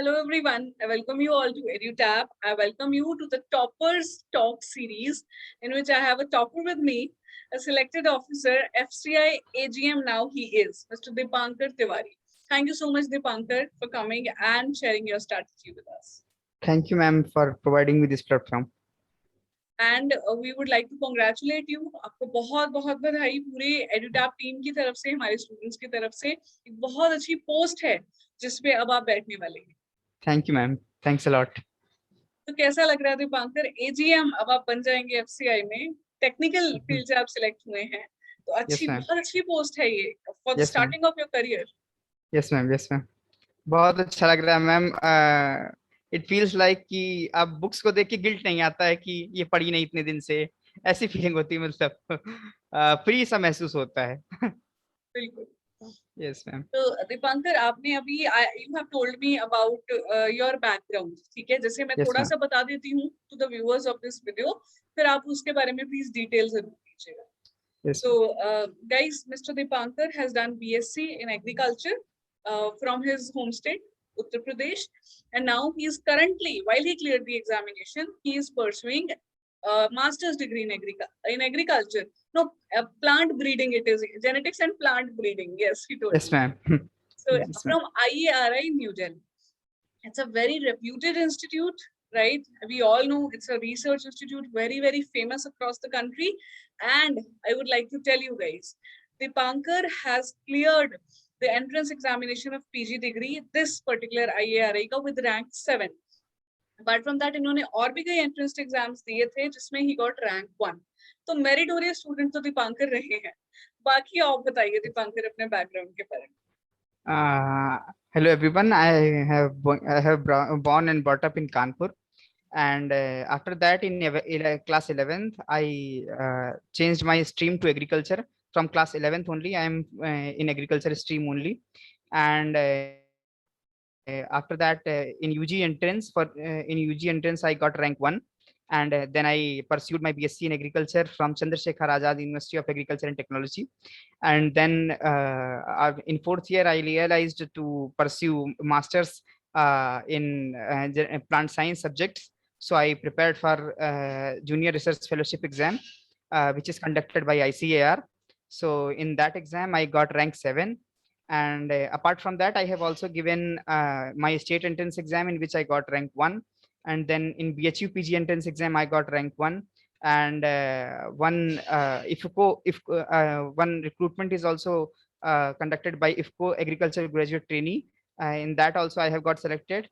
Hello everyone, I welcome you all to EduTap. I welcome you to the Toppers Talk series in which I have a topper with me, a selected officer, FCI AGM now he is, Mr. Dipankar Tiwari. Thank you so much Dipankar for coming and sharing your strategy with us. Thank you, ma'am, for providing me this platform. And we would like to congratulate you. आपको बहुत बहुत बधाई पूरे EduTap team की तरफ से, हमारे students की तरफ से। एक बहुत अच्छी पोस्ट है जिसपे अब आप बैठने वाले हैं। Thank you, ma'am. Thanks a lot. तो कैसा लग रहा है दीपांकर, एजीएम अब आप बन जाएंगे एफसीआई में, टेक्निकल फील्ड से आप सिलेक्ट हुए हैं, तो अच्छी, Yes, ma'am. बहुत अच्छी पोस्ट है ये for the Yes, ma'am. Starting of your career. Yes, ma'am. Yes, ma'am. बहुत अच्छा लग रहा है, मैम। इट फील्स लाइक कि अब बुक्स को देख के गिल्ट नहीं आता है कि ये पढ़ी नहीं इतने दिन से। ऐसी फीलिंग होती है, मतलब फ्री सा महसूस होता है। बिल्कुल। Yes ma'am. तो दीपांकर, आपने अभी you have told me about your background, ठीक है? जैसे मैं यस थोड़ा मैम। सा बता देती हूँ to the viewers of this video, फिर आप उसके बारे में प्लीज डिटेल जरूर दीजिएगा। Yes So, guys, Mr. Dipankar has done BSc in agriculture from his home state, Uttar Pradesh, and now he is currently, while he cleared the examination, he is pursuing a master's degree in agriculture. No, plant breeding. It is genetics and plant breeding. Yes, he told yes me. Ma'am. So, yes ma'am. from IARI New Delhi. It's a very reputed institute, right? We all know it's a research institute, very, very famous across the country. And I would like to tell you guys, Dipankar has cleared the entrance examination of PG degree, this particular IARI का with rank 7. Apart from that, इन्होंने और भी कई entrance exams दिए थे जिसमें he got rank 1. तो meritorious student तो दीपांकर रहे हैं। बाकी आप बताइए दीपांकर अपने background के बारे में। Hello everyone. I have born and brought up in Kanpur, and after that in class 11th I changed my stream to agriculture. From class 11th only I am in agriculture stream only, and after that in UG entrance I got rank 1, and then I pursued my BSc in agriculture from Chandrasekhar Azad University of Agriculture and Technology. And then in fourth year I realized to pursue masters in plant science subjects. So I prepared for junior research fellowship exam, which is conducted by ICAR. So in that exam I got rank 7, and apart from that I have also given my state entrance exam in which I got rank 1, and then in BHU PG entrance exam I got rank 1, and one recruitment is also conducted by IFCO agriculture graduate trainee. In that also I have got selected,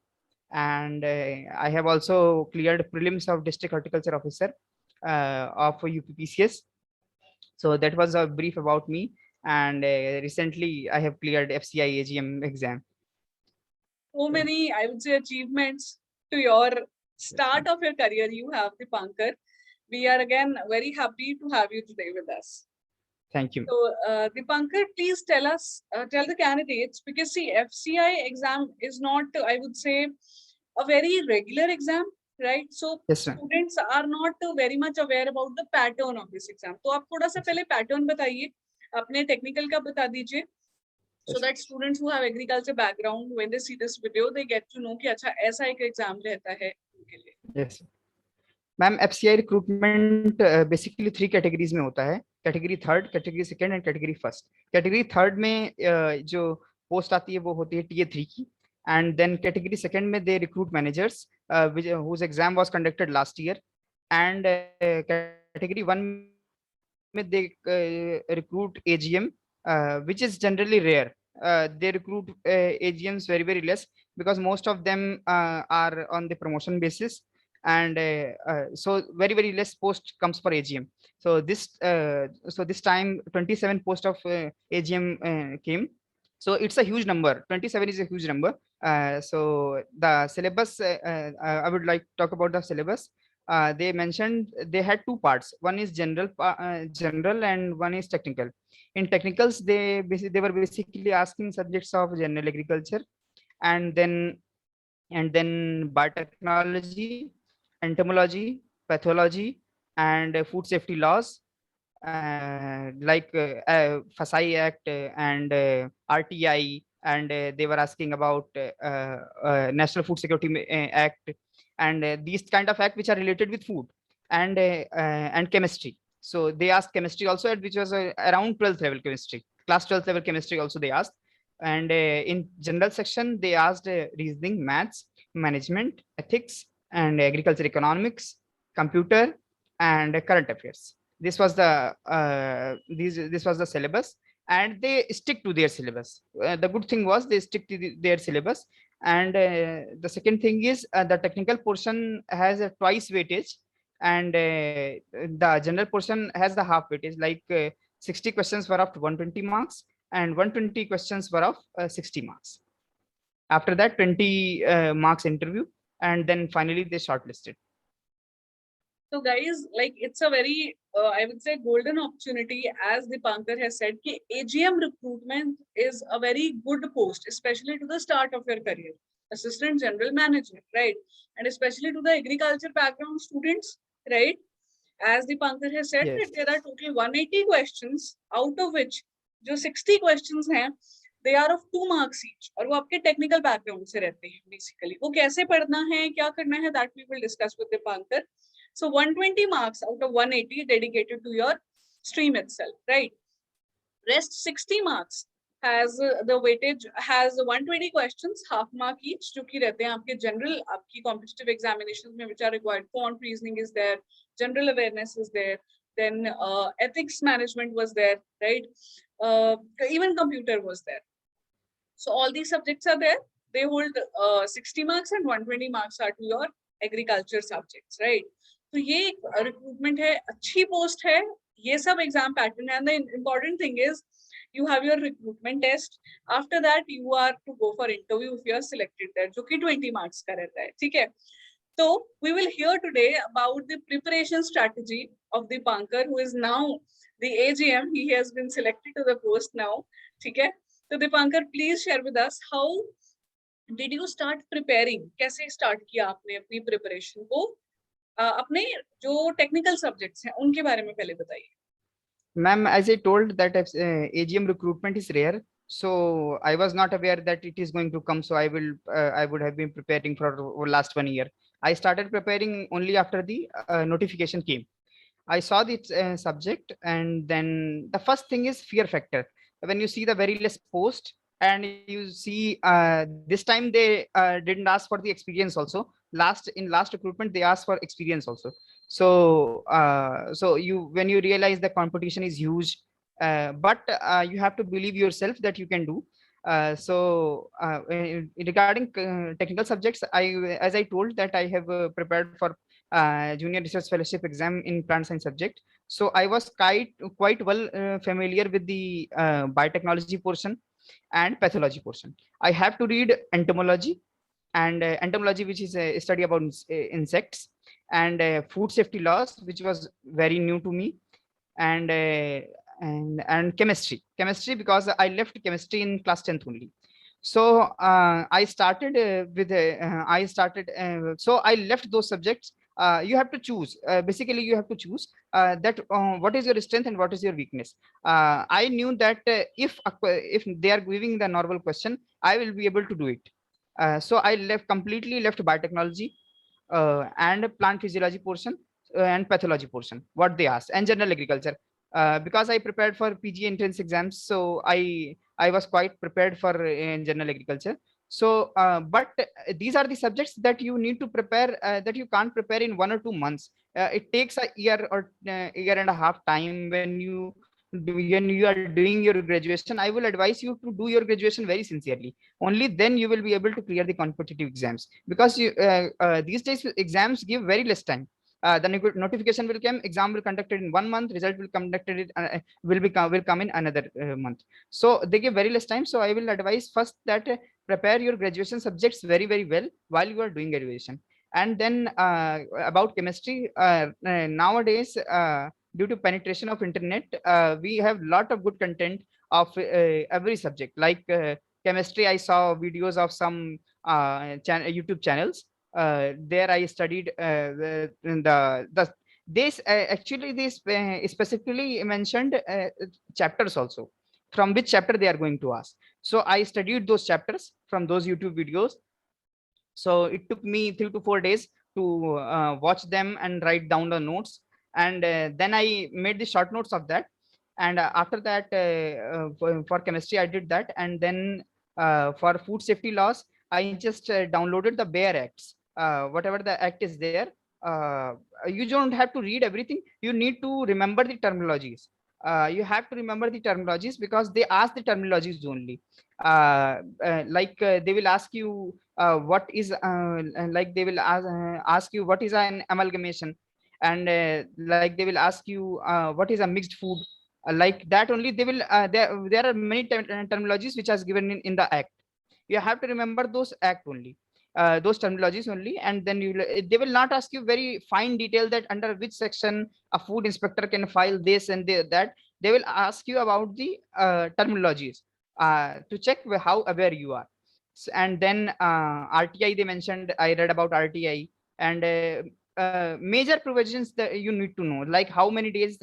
and I have also cleared prelims of district horticulture officer of UPPCS. So that was a brief about me, and recently I have cleared FCI AGM exam. So many, I would say, achievements to your start of your career you have, Dipankar. We are again very happy to have you today with us. Thank you. So, Dipankar, please tell us, tell the candidates, because see, FCI exam is not, I would say, a very regular exam, right? So, Yes, sir. students are not very much aware about the pattern of this exam. तो आप थोड़ा सा पहले pattern बताइए, अपने technical का बता दीजिए, so that students who have agriculture background, when they see this video, they get to know कि अच्छा ऐसा एक exam रहता है उनके लिए. Yes. Ma'am, FCI recruitment basically 3 categories में होता है, category third, category second and category first. Category third में जो पोस्ट आती है वो होती है TA3 की, एंड देन कैटेगरी सेकंड में they recruit managers whose exam was conducted last year, and category 1 में they recruit AGM, which is generally rare. They recruit AGMs very, very less, because most of them are on the promotion basis, and so very, very less post comes for AGM. So this time 27 post of AGM came. So it's a huge number. 27 is a huge number. So the syllabus, I would like to talk about the syllabus. They mentioned they had 2 parts. One is general and one is technical. In technicals, they were basically asking subjects of general agriculture, and then biotechnology, entomology, pathology, and food safety laws, like FSI Act and RTI, and they were asking about National Food Security Act, and these kind of act which are related with food and chemistry. So they asked chemistry also, which was around 12th level chemistry, class 12th level chemistry also they asked. And in general section they asked reasoning, maths, management, ethics, and agriculture economics, computer, and current affairs. This was the this was the syllabus, and they stick to their syllabus. The good thing was they stick to their syllabus. And the second thing is the technical portion has a twice weightage, and the general portion has the half weightage, like 60 questions were of 120 marks and 120 questions were of 60 marks. After that, 20 marks interview, and then finally they shortlisted. So guys, like it's a very, I would say, golden opportunity, as Dipankar has said, कि AGM recruitment is a very good post, especially to the start of your career, assistant general manager, right? And especially to the agriculture background students, right? As Dipankar has said, Yes. that there are total 180 questions, out of which जो 60 questions हैं, they are of 2 marks each, और वो आपके technical background से रहते हैं basically. वो कैसे पढ़ना है, क्या करना है, that we will discuss with Dipankar. So 120 marks out of 180 dedicated to your stream itself, right? Rest 60 marks has the weightage, has 120 questions, half mark each, जो कि रहते हैं आपके general, आपकी competitive examinations में which are required. Quant reasoning is there, general awareness is there, then ethics management was there, right? Even computer was there. So all these subjects are there. They hold 60 marks and 120 marks are to your agriculture subjects, right? तो ये एक recruitment है, अच्छी post है, ये सब exam pattern है. And the important thing is you have your recruitment test. After that you are to go for interview if you are selected there, जो कि 20 marks का रहता है, ठीक है? So we will hear today about the preparation strategy of Dipankar, who is now the AGM. He has been selected to the post now, ठीक है? So Dipankar, please share with us how did you start preparing? कैसे start किया आपने अपनी preparation को? अपने जो technical subjects हैं उनके बारे में पहले बताइए. Ma'am, as I told that AGM recruitment is rare, so I was not aware that it is going to come. So I would have been preparing for last 1 year. I started preparing only after the notification came. I saw the subject, and then the first thing is fear factor. When you see the very less post, and you see this time they didn't ask for the experience also. Last recruitment they asked for experience also. So so when you realize the competition is huge, but you have to believe yourself that you can do. Regarding technical subjects, as I told that I have prepared for junior research fellowship exam in plant science subject. So I was quite well familiar with the biotechnology portion and pathology portion. I have to read entomology, and entomology, which is a study about insects, and food safety laws, which was very new to me, and chemistry, because I left chemistry in class 10th only. So I started so I left those subjects. You have to choose, basically you have to choose that what is your strength and what is your weakness. I knew that if they are giving the normal question, I will be able to do it. So I completely left biotechnology and plant physiology portion and pathology portion, what they asked, and general agriculture, because I prepared for PG entrance exams. So I was quite prepared for general agriculture. So but these are the subjects that you need to prepare, that you can't prepare in 1 or 2 months. It takes a year or year and a half time. When you are doing your graduation, I will advise you to do your graduation very sincerely. Only then you will be able to clear the competitive exams, because these days exams give very less time. The notification will come, exam will conducted in 1 month, result will conducted will come in another month. So they give very less time. So I will advise first that prepare your graduation subjects very well while you are doing graduation. And then about chemistry, nowadays due to penetration of internet, we have lot of good content of every subject. Like chemistry, I saw videos of some YouTube channels. There I studied this actually this specifically mentioned chapters also. from which chapter they are going to ask. So I studied those chapters from those YouTube videos. So it took me 3 to 4 days to watch them and write down the notes. And then I made the short notes of that. And after that, for chemistry, I did that. And then for food safety laws, I just downloaded the bare acts. Whatever the act is there, uh, you don't have to read everything. You need to remember the terminologies. You have to remember the terminologies because they ask the terminologies only. They will ask you what is like they will ask you what is an amalgamation, and like they will ask you what is a mixed food, like that only. They will there are many terminologies which are given in the act. You have to remember those act only, those terminologies only, and then they will not ask you very fine detail that under which section a food inspector can file this and that. They will ask you about the terminologies to check how aware you are. And then RTI they mentioned. I read about RTI, and major provisions that you need to know, like how many days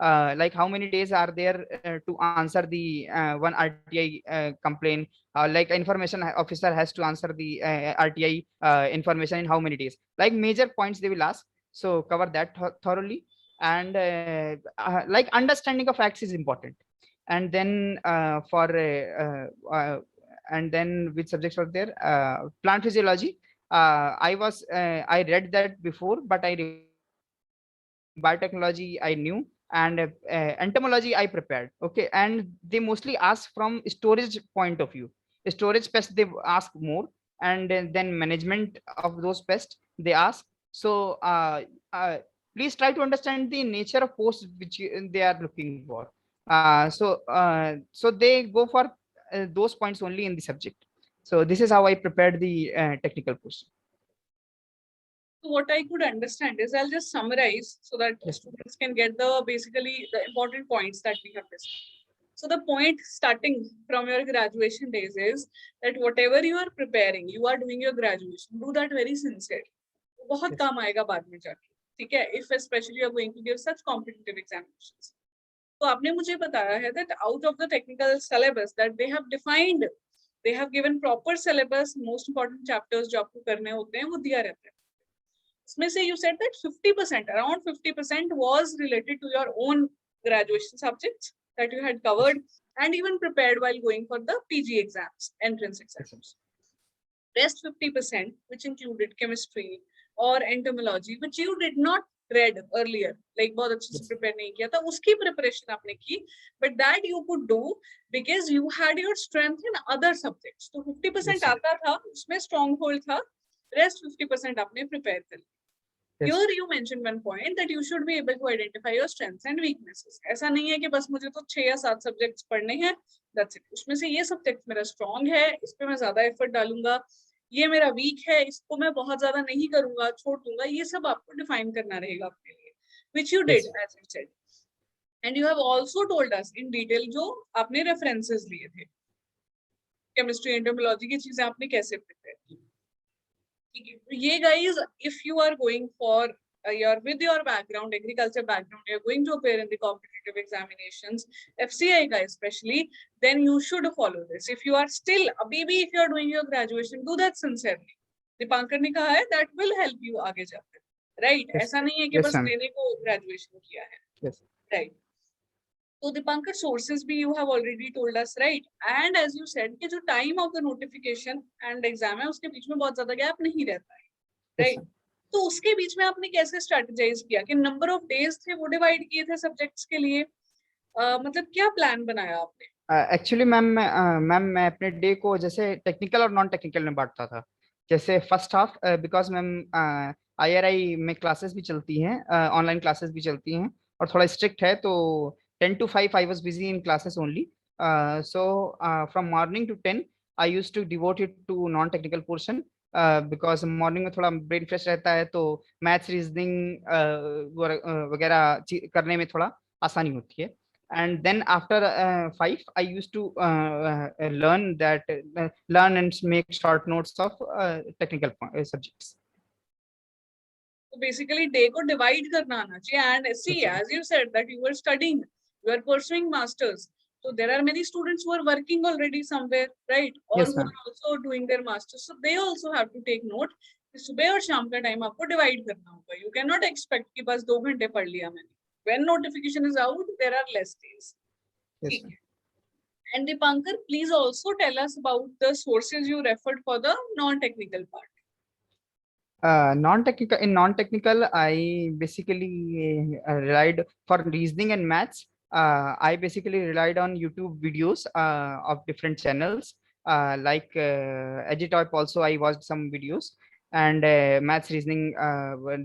are there to answer the one RTI complaint. Like information officer has to answer the RTI information in how many days. Like major points they will ask. So cover that thoroughly. And like understanding of facts is important. And then and then which subjects were there? Plant physiology. I read that before, but biotechnology I knew, and entomology I prepared. Okay, and they mostly ask from storage point of view. Storage pests they ask more, and then management of those pests they ask. So please try to understand the nature of posts which they are looking for. So they go for those points only in the subject. So this is how I prepared the technical question. So what I could understand is, I'll just summarize so that students can get basically the important points that we have discussed. So the point starting from your graduation days is that whatever you are preparing, you are doing your graduation, do that very sincerely. बहुत काम आएगा बाद में जाके, ठीक है? If especially you are going to give such competitive examinations. तो आपने मुझे बताया है that out of the technical syllabus that they have defined, they have given proper syllabus, most important chapters जो आपको करने होते हैं वो दिया रहता है. इसमें से you said that 50%, around 50% was related to your own graduation subjects that you had covered and even prepared while going for the PG exams, entrance exams. Rest 50%, which included chemistry or entomology, which you did not read earlier, like बहुत अच्छे से prepare नहीं किया था, उसकी preparation आपने की, but that you could do because you had your strength in other subjects. तो 50% आता था, उसमें stronghold था, rest 50% आपने prepare कर लिया. Here you mentioned one point that you should be able to identify your strengths and weaknesses. ऐसा नहीं है कि बस मुझे तो 6 या 7 सब्जेक्ट्स पढ़ने हैं, that's it. उसमें से ये सब्जेक्ट मेरा स्ट्रॉन्ग है, इस पे मैं ज्यादा एफर्ट डालूंगा, ये मेरा वीक है, इसको मैं बहुत ज्यादा नहीं करूंगा, छोड़ दूंगा, ये सब आपको डिफाइन करना रहेगा अपने लिए, which you did as you said. And you have also told us in detail जो आपने references लिए थे, chemistry, entomology की चीजें आपने कैसे प्रिपेयर की. ये guys, if you are going for with your background, agriculture background, you're going to appear in the competitive examinations, FCI guys especially, then you should follow this. If you are still, maybe if you are doing your graduation, do that sincerely. Dipankar ने कहा है that will help you आगे जाकर, right? ऐसा नहीं है कि बस देने को graduation किया है, right? So Dipankar, sources भी you have already told us, right? And as you said कि जो time of the notification and exam है उसके बीच में बहुत ज्यादा gap नहीं रहता है, right? तो उसके बीच में आपने कैसे strategize किया कि number of days थे वो divide किए थे subjects के लिए, मतलब क्या plan बनाया आपने? एक्चुअली मैम मैं अपने डे को जैसे टेक्निकल और नॉन टेक्निकल में बांटता था. जैसे first half, because ma'am IRI में क्लासेस भी चलती हैं, ऑनलाइन क्लासेस भी चलती हैं और थोड़ा स्ट्रिक्ट है, तो 10 to 5 I was busy in classes only. So from morning to 10 I used to devote it to non-technical portion, because morning में थोड़ा ब्रेन फ्रेश रहता है, तो मैथ्स रीजनिंग वगैरह करने में थोड़ा आसानी होती है. And then after 5 I used to learn and make short notes of technical subjects. So basically day को divide करना आना चाहिए. And see, as you said that you were studying, you are pursuing masters, So there are many students who are working already somewhere, right? Or Yes, who ma'am. are also doing their masters. So they also have to take note कि सुबह और शाम का time आपको divide करना होगा. You cannot expect कि बस 2 घंटे पढ़ लिया मैंने. When notification is out, there are less days. Yes, ठीक ma'am. है. And Dipankar, please also tell us about the sources you referred for the non-technical part. Non-technical, in non-technical, I basically relied for reasoning and maths. I basically relied on YouTube videos of different channels, like Editoip. Also, I watched some videos, and maths, reasoning.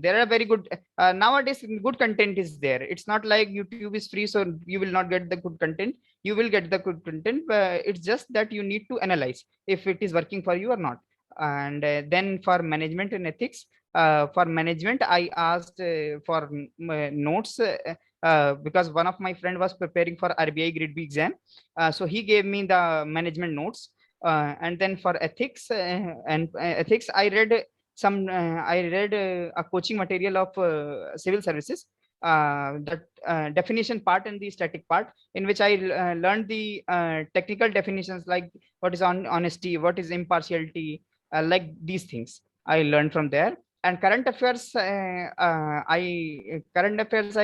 There are very good nowadays. Good content is there. It's not like YouTube is free, so you will not get the good content. You will get the good content. It's just that you need to analyze if it is working for you or not. And then for management and ethics, for management I asked for notes, because one of my friend was preparing for RBI grade B exam, so he gave me the management notes. And then for ethics, and ethics I read a coaching material of civil services, the definition part and the static part, in which I learned the technical definitions, like what is honesty, what is impartiality, like these things I learned from there. And current affairs I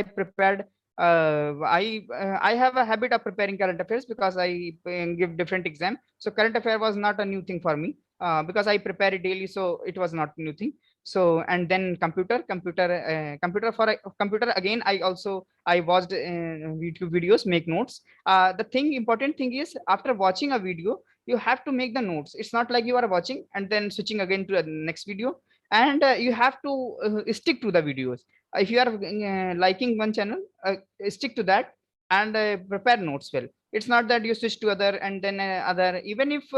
prepared. I have a habit of preparing current affairs because I give different exam. So current affair was not a new thing for me, because I prepare it daily, so it was not new thing. So, and then computer again. I watched YouTube videos, make notes. The important thing is, after watching a video, you have to make the notes. It's not like you are watching and then switching again to the next video, and you have to stick to the videos. If you are liking one channel, stick to that, and prepare notes well. It's not that you switch to other and then other. Even if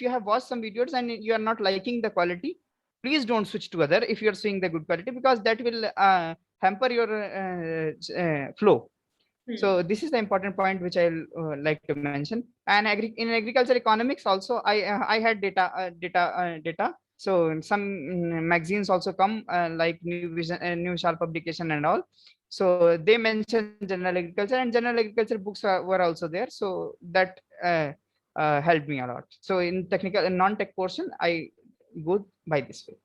you have watched some videos and you are not liking the quality, please don't switch to other if you are seeing the good quality, because that will hamper your flow. So this is the important point which I'll like to mention. And in agriculture economics also, I had data. So some magazines also come, like New Vision, New Sharp publication and all. So they mentioned general agriculture, and general agriculture books were also there. So that helped me a lot. So in technical and non-tech portion, I go by this way.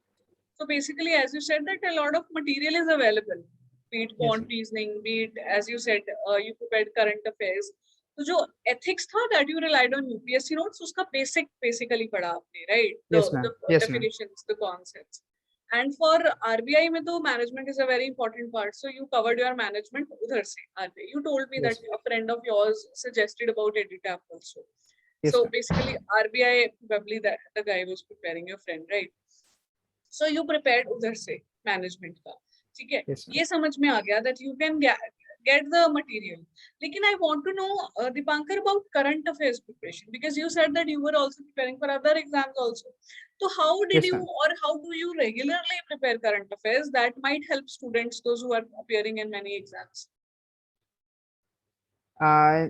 So basically, as you said, that a lot of material is available, be it Yes, quant ma'am. reasoning, be it, as you said, you prepared current affairs. So जो ethics था, that you relied on UPSC notes, उसका basically पढ़ा आपने, right? Yes, ma'am. The Yes, ma'am. definitions, the concepts. And for RBI में तो management is a very important part. So you covered your management उधर से RBI. You told me that Yes. a friend of yours suggested about Editap also. Yes, So ma'am. basically RBI, probably that the guy was preparing your friend, right? So you prepared उधर से management का, ठीक है? Yes, ma'am. ये समझ में आ गया that you can get the material. लेकिन I want to know, Dipankar, about current affairs preparation, because you said that you were also preparing for other exams also. So how did Yes, you, ma'am. or how do you regularly prepare current affairs that might help students, those who are appearing in many exams?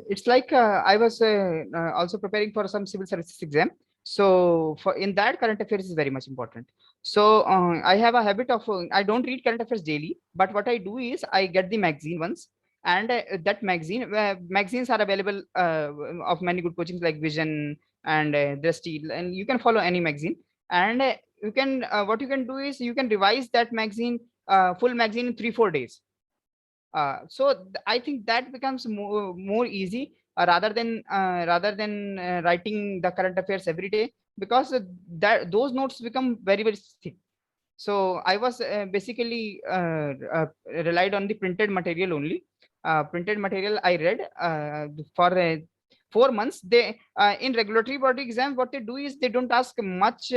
It's like I was also preparing for some civil services exam. So for in that, current affairs is very much important. So I have a habit of I don't read current affairs daily, but what I do is I get the magazine once, and that magazines are available of many good coachings like Vision and Drishti, and you can follow any magazine. And you can what you can do is you can revise that magazine, full magazine, in 3-4 days. So I think that becomes more easy, rather than writing the current affairs every day, because that those notes become very thick. So I was basically relied on the printed material only. Printed material I read for 4 months. They in regulatory body exam, what they do is they don't ask much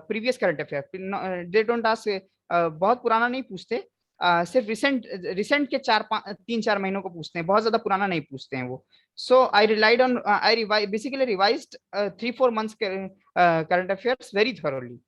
previous current affair. They don't ask बहुत पुराना नहीं पूछते, सिर्फ recent के 3-4 महीनों को पूछते हैं, बहुत ज्यादा पुराना नहीं पूछते हैं वो. So I relied on I basically revised 3-4 months current affairs very thoroughly.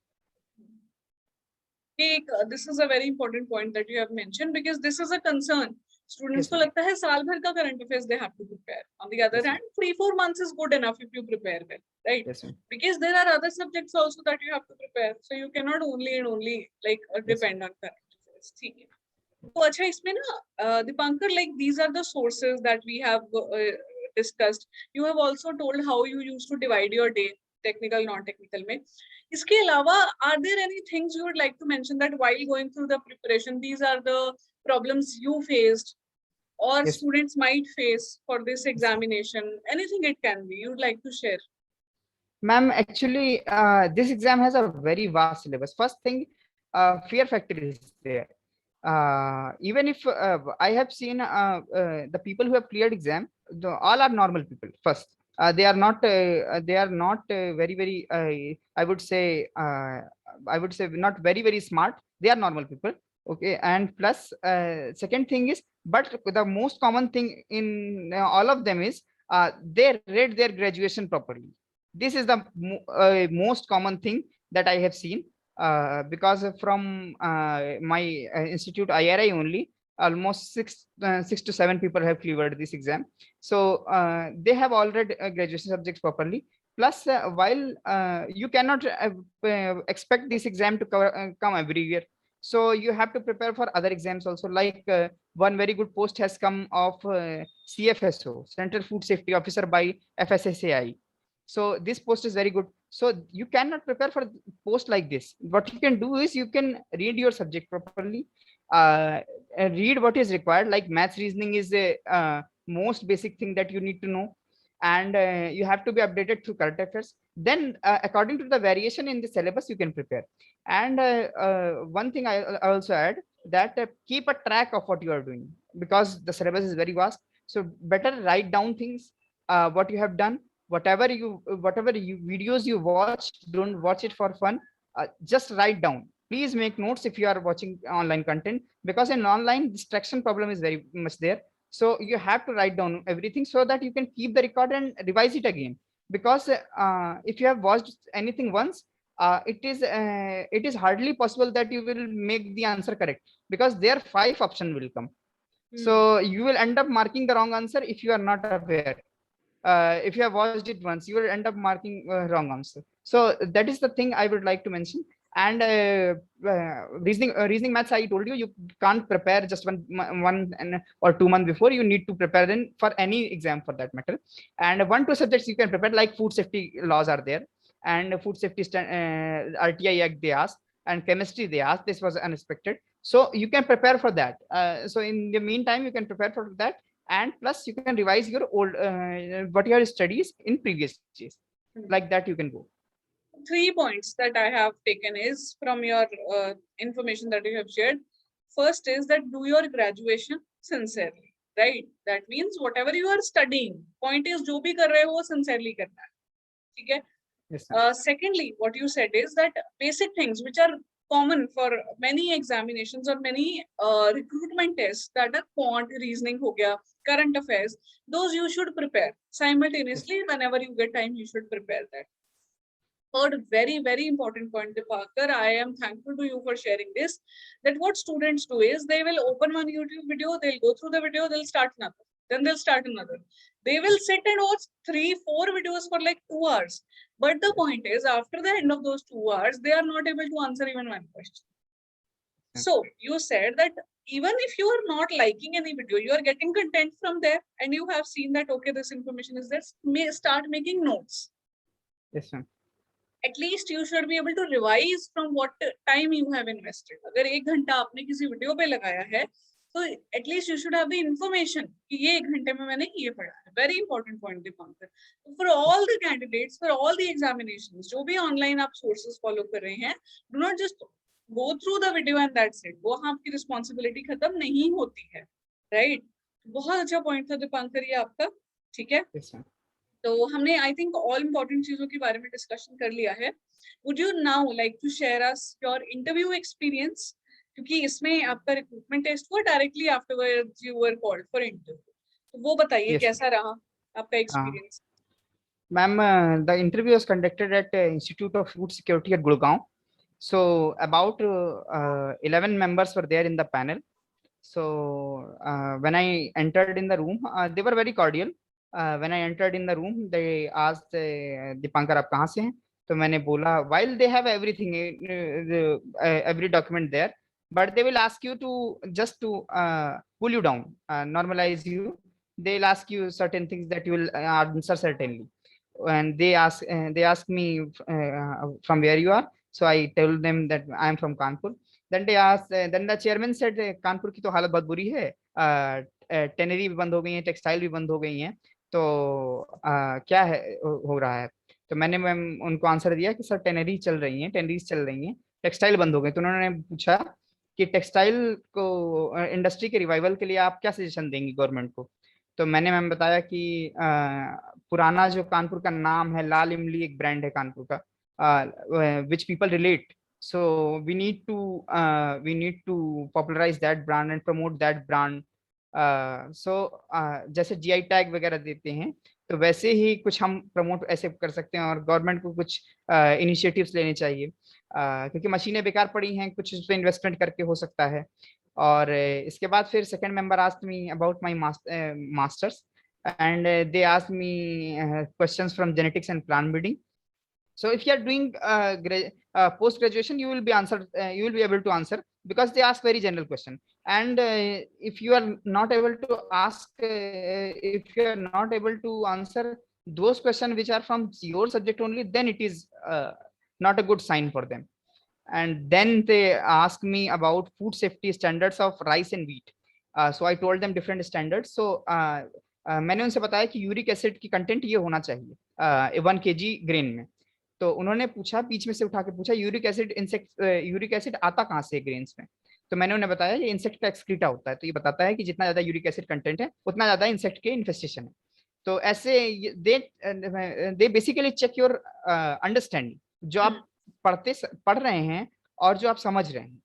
This is a very important point that you have mentioned, because this is a concern. Students Yes, को ma'am. लगता है साल भर का current affairs they have to prepare. On the other Yes, ma'am. hand, 3-4 months is good enough if you prepare well, right? Yes, ma'am. Because there are other subjects also that you have to prepare. So you cannot only like depend on current affairs. ठीक है. तो अच्छा इसमें ना Dipankar, like these are the sources that we have discussed. You have also told how you used to divide your day, technical, non-technical में. इसके अलावा, are there any things you would like to mention that while going through the preparation, these are the problems you faced or Yes. students might face for this examination? Anything it can be, you'd like to share? Ma'am, actually, this exam has a very vast syllabus. First thing, fear factor is there. Even if I have seen the people who have cleared exam, all are normal people. First, they are not very I would say not very smart. They are normal people. Okay, and plus second thing is, but the most common thing in all of them is they read their graduation properly. This is the most common thing that I have seen, because from my institute IRI only, almost six to seven people have cleared this exam. So they have all read graduation subjects properly. Plus, while you cannot expect this exam to come every year, so you have to prepare for other exams also. Like one very good post has come of CFSO, Central Food Safety Officer by FSSAI. So this post is very good. So you cannot prepare for post like this. What you can do is you can read your subject properly, read what is required. Like maths, reasoning is the most basic thing that you need to know, and you have to be updated through current affairs. Then according to the variation in the syllabus, you can prepare. And one thing I also add, that keep a track of what you are doing, because the syllabus is very vast. So better write down things, what you have done. Whatever you videos you watch, don't watch it for fun. Just write down. Please make notes if you are watching online content, because in online distraction problem is very much there. So you have to write down everything so that you can keep the record and revise it again. Because if you have watched anything once, it is hardly possible that you will make the answer correct, because there 5 options will come. So you will end up marking the wrong answer if you are not aware. If you have watched it once, you will end up marking wrong answer. So that is the thing I would like to mention. And reasoning maths, I told you, you can't prepare just one or 2 months before. You need to prepare in for any exam for that matter. And 1-2 subjects you can prepare, like food safety laws are there, and food safety RTI Act they asked, and chemistry they asked. This was unexpected, so you can prepare for that. So in the meantime, you can prepare for that, and plus you can revise your old what your studies in previous days. Like that you can go. 3 points that I have taken is from your information that you have shared. First is that do your graduation sincerely, right? That means whatever you are studying, point is जो भी कर रहे हो वो sincerely करना है, ठीक है? Yes, sir. Secondly, what you said is that basic things which are common for many examinations or many recruitment tests, that are quant, reasoning ho gaya, current affairs, those you should prepare simultaneously. Whenever you get time, you should prepare that. Third, very important point, Deepakar, I am thankful to you for sharing this, that what students do is they will open one YouTube video, they'll go through the video, they'll start another, then they'll start another. They will sit and watch 3-4 videos for like 2 hours. But the point is, after the end of those 2 hours, they are not able to answer even one question. So you said that even if you are not liking any video, you are getting content from there, and you have seen that, okay, this information is there, may start making notes. Yes, ma'am. At least you should be able to revise from what time you have invested. अगर 1 घंटा आपने किसी video पे लगाया है, so at least you should have the information कि ये 1 घंटे में मैंने ये पढ़ा है. Very important point, Deepankar. For all the candidates, for all the examinations, जो भी online आप sources follow कर रहे हैं, do not just go through the video and that's it. वो आपकी responsibility खत्म नहीं होती है, right? बहुत अच्छा point था दीपांकर ये आपका, ठीक है? Yes, ma'am. तो हमने आई थिंक ऑल इम्पोर्टेंट चीजों के बारे में डिस्कशन कर लिया है. Would you now like to share us your interview experience, क्योंकि इसमें आपका रिक्रूटमेंट टेस्ट हुआ directly afterwards you were called for interview, तो वो बताइए Yes, कैसा रहा आपका experience. Ma'am, the interview was conducted at Institute of Food Security at Gurgaon. So about 11 members were there in the panel. So when I entered in the room, they were very cordial. When I entered in the room, they asked, Deepankar, आप कहाँ से हैं? तो मैंने बोला, while they have everything, every document there, but they will ask you to just to pull you down, normalize you, they'll ask you certain things that you will answer certainly. And they ask me from where you are. So I told them that I am from Kanpur. Then they asked, then the chairman said, Kanpur की तो हालत बहुत बुरी है, tannery भी बंद हो गई है, टेक्सटाइल भी बंद हो गई हैं, तो क्या है हो रहा है? तो मैंने मैम उनको आंसर दिया कि सर टेनरी चल रही हैं, टेनरीज चल रही हैं, टेक्सटाइल बंद हो गई। तो उन्होंने पूछा कि टेक्सटाइल को इंडस्ट्री के रिवाइवल के लिए आप क्या सजेशन देंगी गवर्नमेंट को? तो मैंने मैम बताया कि पुराना जो कानपुर का नाम है, लाल इमली एक ब्रांड है कानपुर का, which people relate, so we need to popularize that brand and promote that brand. जैसे जीआई टैग वगैरह देते हैं, तो वैसे ही कुछ हम प्रमोट ऐसे कर सकते हैं, और गवर्नमेंट को कुछ इनिशिएटिव्स लेने चाहिए, क्योंकि मशीनें बेकार पड़ी हैं, कुछ उस पर इन्वेस्टमेंट करके हो सकता है। और इसके बाद फिर second member asked me about my masters, and they asked me questions from genetics and plant breeding. So if you are doing post graduation, you will be you will be able to answer, because they ask very general question. And if you are not able to if you are not able to answer those questions which are from your subject only, then it is not a good sign for them. And then they asked me about food safety standards of rice and wheat. So I told them different standards. So मैंने उनसे बताया कि uric acid की content ये होना चाहिए 1 kg grain में। तो उन्होंने पूछा, बीच में से उठा के पूछा, यूरिक एसिड आता कहाँ से ग्रेन्स में? तो मैंने उन्हें बताया ये इंसेक्ट का एक्सक्रीटा होता है, तो ये बताता है कि जितना ज्यादा यूरिक एसिड कंटेंट है उतना ज्यादा इंसेक्ट के इन्फेस्टेशन है। तो ऐसे they basically check your understanding, जो आप पढ़ रहे हैं और जो आप समझ रहे हैं,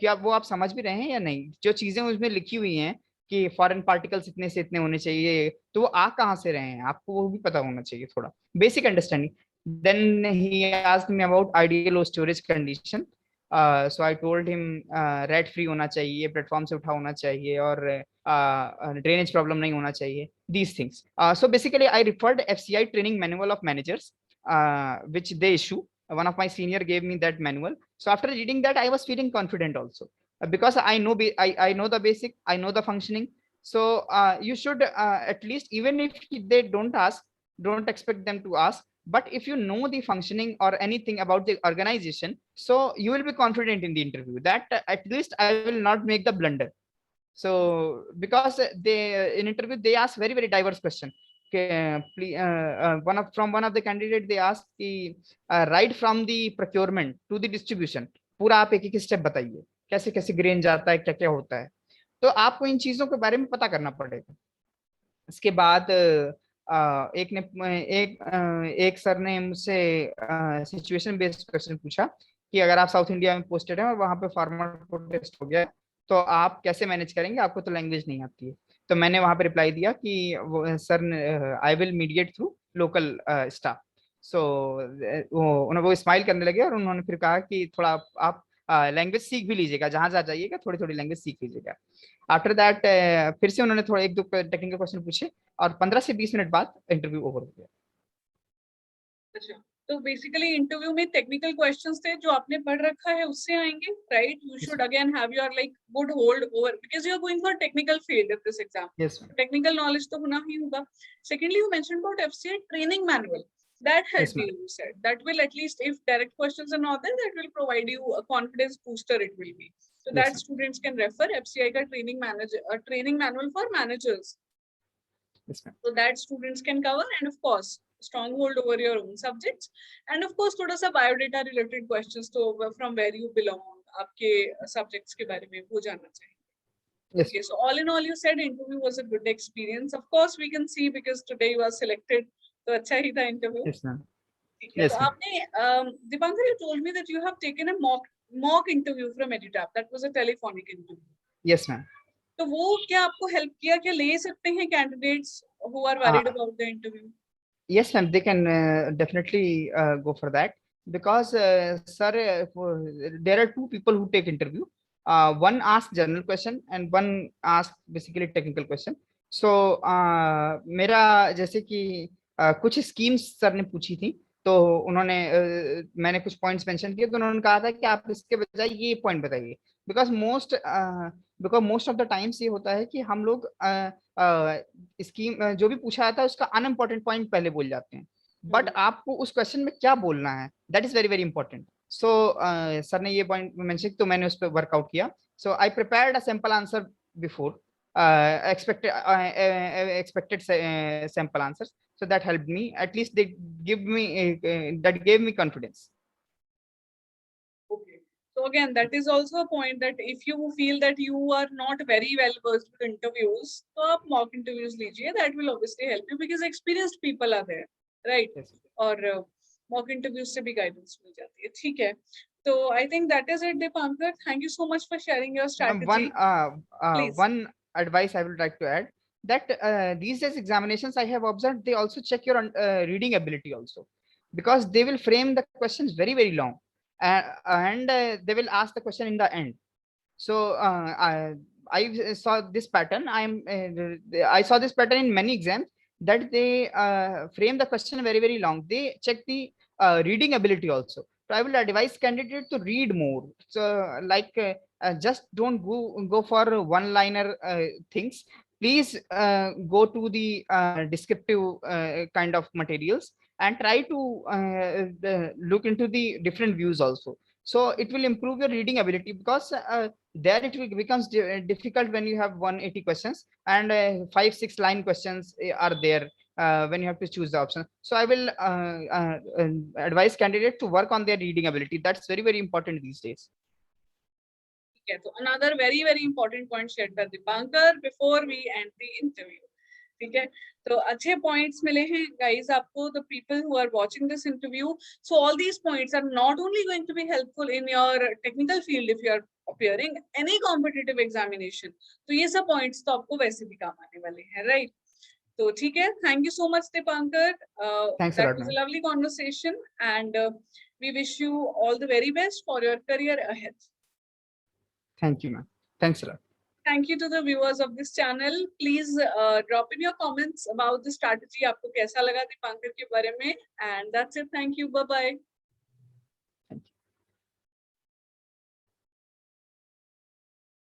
कि वो आप समझ भी रहे हैं या नहीं। जो चीजें उसमें लिखी हुई हैं कि फॉरेन पार्टिकल्स इतने से इतने होने चाहिए, तो वो आ कहाँ से रहे हैं आपको वो भी पता होना चाहिए, थोड़ा basic understanding. Then he asked me about ideal storage condition. So I told him rat free होना चाहिए, प्लेटफॉर्म से उठा होना चाहिए, और ड्रेनेज प्रॉब्लम नहीं होना चाहिए, these things. So basically I referred FCI training manual of managers, which they issue. One of my senior gave me that manual. So after reading that, I was feeling confident also, because I know I know the basic, I know the functioning. So you should at least, even if they don't ask, don't expect them to ask. But if you know the functioning or anything about the organization, so you will be confident in the interview that at least I will not make the blunder. So because they in interview they ask very very diverse question. From one of the candidate they ask right from the procurement to the distribution, पूरा आप एक एक step बताइए, कैसे कैसे grain जाता है, क्या क्या होता है। तो आपको इन चीजों के बारे में पता करना पड़ेगा। इसके बाद एक सर ने मुझसे सिचुएशन बेस्ड क्वेश्चन पूछा कि अगर आप साउथ इंडिया में पोस्टेड हैं और वहां पे फार्मर प्रोटेस्ट हो गया, तो आप कैसे मैनेज करेंगे, आपको तो लैंग्वेज नहीं आती है। तो मैंने वहां पे रिप्लाई दिया कि sir I will mediate through local staff. So वो स्माइल करने लगे, और उन्होंने फिर कहा कि थोड़ा आप लैंग्वेज सीख भी लीजिएगा, जहां जहां जाइएगा थोड़ी थोड़ी लैंग्वेज सीख लीजिएगा। आफ्टर दैट फिर से उन्होंने थोड़ा एक दो टेक्निकल क्वेश्चन पूछे, और 15 से 20 मिनट बाद इंटरव्यू ओवर हो गया। अच्छा, तो बेसिकली इंटरव्यू में टेक्निकल क्वेश्चंस थे जो आपने पढ़ रखा है उससे आएंगे, right? You should again have your like good hold over, because you are going for technical field in this exam. Yes, technical knowledge तो होना ही होगा। Secondly you mentioned about FCI training manual, that help yes, you said that will at least, if direct questions are not there, that will provide you a confidence booster, it will be, so that students can refer FCI ka training manual for managers, yes, so that students can cover, and of course stronghold over your own subjects, and of course thoda sa biodata related questions to from where you belong, aapke subjects ke bare mein wo janna chahiye. yes. Okay, so all in all you said interview was a good experience. Of course we can see because today you are selected, तो अच्छा ही था interview. Yes, ma'am. ठीक है, तो आपने Dipankar, you told me that you have taken a mock interview from Editap, that was a telephonic interview. Yes, ma'am. तो वो क्या आपको हेल्प किया, क्या ले सकते हैं candidates who are worried about the interview? Yes, ma'am, they can definitely go for that, because sir, there are two people who take interview. One asks general question and one asks basically technical question. So मेरा जैसे कि कुछ schemes sir ने पूछी थी, तो उन्होंने मैंने कुछ पॉइंट्स मेंशन किए, तो उन्होंने कहा था कि आप इसके बजाय ये पॉइंट बताइए, because most of the times ये होता है कि हम लोग स्कीम जो भी पूछा जाता है उसका अनइम्पोर्टेंट पॉइंट पहले बोल जाते हैं, बट आपको उस क्वेश्चन में क्या बोलना है, that is very very important. So sir ने ये पॉइंट मेंशन, तो मैंने उस पर वर्कआउट किया। So I prepared a simple answer before expected sample answers, so that helped me, at least they give me that gave me confidence. Okay. So again, that is also a point that if you feel that you are not very well versed with interviews, तो आप mock interviews लीजिए. That will obviously help you because experienced people are there, right? Yes. और mock interviews से भी guidance मिल जाती है. ठीक है. So I think that is it, Dipankar. Thank you so much for sharing your strategy. Please. One advice I would like to add, that these days examinations I have observed, they also check your reading ability also, because they will frame the questions very very long, and they will ask the question in the end. So I saw this pattern. I saw this pattern in many exams, that they frame the question very very long. They check the reading ability also. So I will advise candidate to read more. So like just don't go for one liner things. Please go to the descriptive kind of materials, and try to look into the different views also. So it will improve your reading ability, because there it will becomes difficult when you have 180 questions, and 5-6 line questions are there when you have to choose the option. So I will advise candidate to work on their reading ability. That's very very important these days. Okay, so another very very important point shared by Dipankar before we end the interview. ठीक है, तो अच्छे points मिले हैं guys आपको, the people who are watching this interview. So all these points are not only going to be helpful in your technical field if you are appearing any competitive examination. तो ये सब points तो आपको वैसे भी काम आने वाले हैं, right? तो ठीक है, thank you so much Dipankar. Thanks a That lot, was a ma'am. lovely conversation, and we wish you all the very best for your career ahead. Thank you, ma'am. Thanks a lot. Thank you to the viewers of this channel. Please drop in your comments about the strategy. आपको कैसा लगा दीपांकर के बारे में? And that's it. Thank you. Bye bye.